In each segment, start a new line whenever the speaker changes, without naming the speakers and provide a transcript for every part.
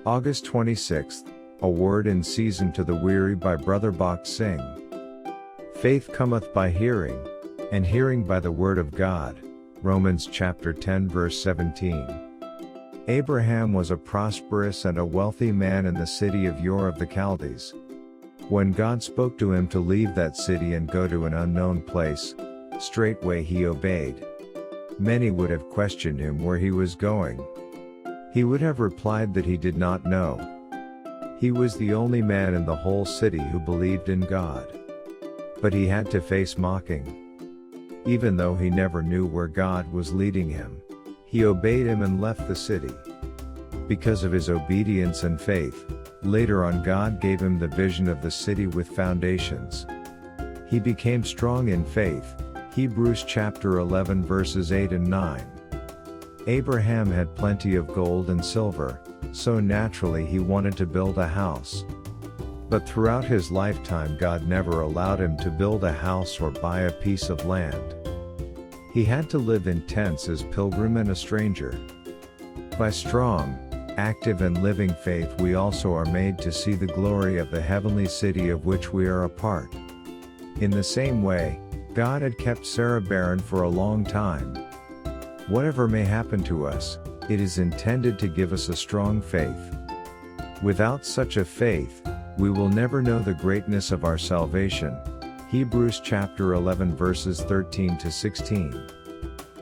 August 26th, A Word in Season to the Weary by Brother Bakht Singh. Faith cometh by hearing, and hearing by the word of God. Romans chapter 10 verse 17. Abraham was a prosperous and a wealthy man in the city of Ur of the Chaldees. When God spoke to him to leave that city and go to an unknown place, straightway he obeyed. Many would have questioned him where he was going. He would have replied that he did not know. He was the only man in the whole city who believed in God. But he had to face mocking. Even though he never knew where God was leading him, he obeyed him and left the city. Because of his obedience and faith, later on God gave him the vision of the city with foundations. He became strong in faith. Hebrews chapter 11 verses 8 and 9. Abraham had plenty of gold and silver, so naturally he wanted to build a house. But throughout his lifetime God never allowed him to build a house or buy a piece of land. He had to live in tents as pilgrim and a stranger. By strong, active and living faith we also are made to see the glory of the heavenly city of which we are a part. In the same way, God had kept Sarah barren for a long time. Whatever may happen to us, it is intended to give us a strong faith. Without such a faith, we will never know the greatness of our salvation. Hebrews chapter 11 verses 13 to 16.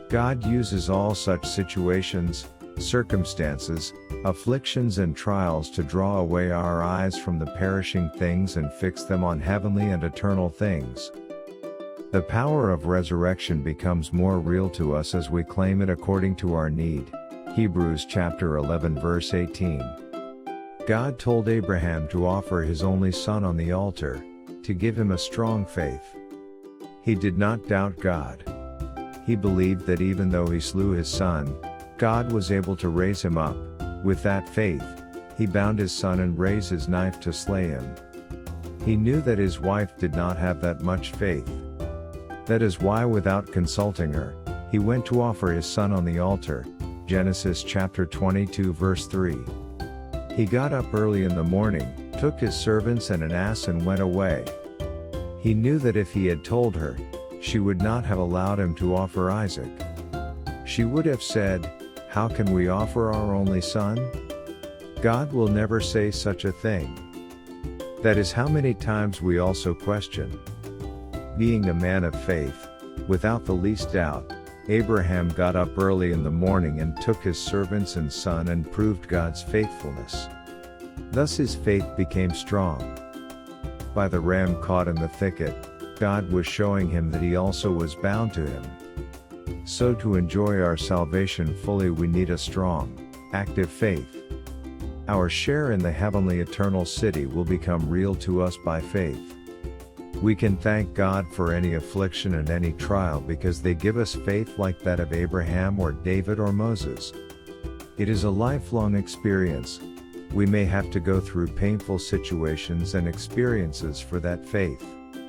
God uses all such situations, circumstances, afflictions and trials to draw away our eyes from the perishing things and fix them on heavenly and eternal things. The power of resurrection becomes more real to us as we claim it according to our need. Hebrews chapter 11 verse 18. God told Abraham to offer his only son on the altar, to give him a strong faith. He did not doubt God. He believed that even though he slew his son, God was able to raise him up. With that faith, he bound his son and raised his knife to slay him. He knew that his wife did not have that much faith. That is why, without consulting her, he went to offer his son on the altar. Genesis chapter 22 verse 3. He got up early in the morning, took his servants and an ass and went away. He knew that if he had told her, she would not have allowed him to offer Isaac. She would have said, "How can we offer our only son?" God will never say such a thing. That is how many times we also question. Being a man of faith, without the least doubt, Abraham got up early in the morning and took his servants and son and proved God's faithfulness. Thus his faith became strong. By the ram caught in the thicket, God was showing him that he also was bound to him. So to enjoy our salvation fully we need a strong, active faith. Our share in the heavenly eternal city will become real to us by faith. We can thank God for any affliction and any trial because they give us faith like that of Abraham or David or Moses. It is a lifelong experience. We may have to go through painful situations and experiences for that faith.